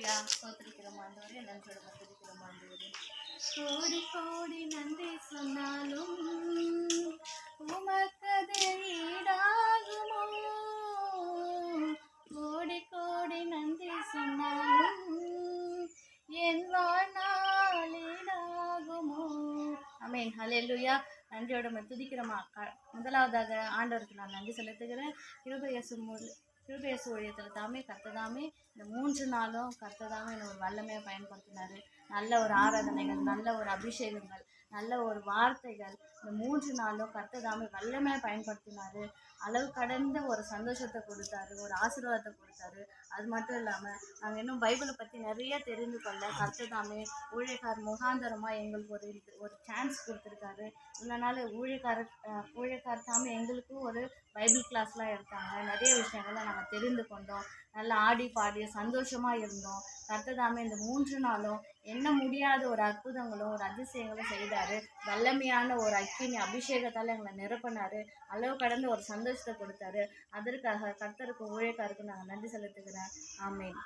ஹalleluya. ஸ்தோத்திரிக்கிறோம் ஆண்டவரே, நன்றியோடு துதிக்கிறோம் ஆண்டவரே. கோடி கோடி நன்றி சொன்னாலும் உமக்கது ஈடாகுமோ? கோடி கோடி நன்றி சொன்னாலும் என் வாழ்நாள் ஈடாகுமோ? ஆமென். ஹalleluya. நன்றியோட துதிக்கிறோமா. முதலாவதாக ஆண்டவருக்கு நான் நன்றி செலுத்துகிறேன். கிருபையேசு ஊழியத்தில் தாமே கர்த்ததாமே இந்த 3 நாளும் கர்த்ததாமே என்னை ஒரு வல்லமையாக பயன்படுத்தினார். நல்ல ஒரு ஆராதனைகள், நல்ல ஒரு அபிஷேகங்கள், நல்ல ஒரு வார்த்தைகள், இந்த 3 நாளும் கர்த்ததாமே வல்லமையாக பயன்படுத்தினார். அளவு கடந்த ஒரு சந்தோஷத்தை கொடுத்தாரு, ஒரு ஆசீர்வாதத்தை கொடுத்தாரு. அது மட்டும் இல்லாமல் நாங்கள் இன்னும் பைபிளை பற்றி நிறைய தெரிந்து கொள்ள கர்த்ததாமே ஊழியக்கார் முகாந்தரமாக எங்களுக்கு ஒரு சான்ஸ் கொடுத்துருக்காரு. இவ்வளோ நாள் ஊழியக்கார் தாமே எங்களுக்கும் ஒரு பைபிள் கிளாஸ்லாம் எடுத்தாங்க. நிறைய விஷயங்களை நாங்கள் தெரிந்து கொண்டோம். நல்லா ஆடி பாடி சந்தோஷமாக இருந்தோம். கர்த்ததாமே இந்த 3 நாளும் என்ன முடியாத ஒரு அற்புதங்களும் ஒரு அதிசயங்களும் செய்தார். வல்லமையான ஒரு அக்கினி அபிஷேகத்தால் எங்களை நிரப்பினார். அளவு கடந்த ஒரு சந்தோஷத்தை கொடுத்தாரு. அதற்காக கர்த்தருக்கு ஊழியக்காருக்கு நாங்கள் நன்றி செலுத்துகிறேன். ஆமென்.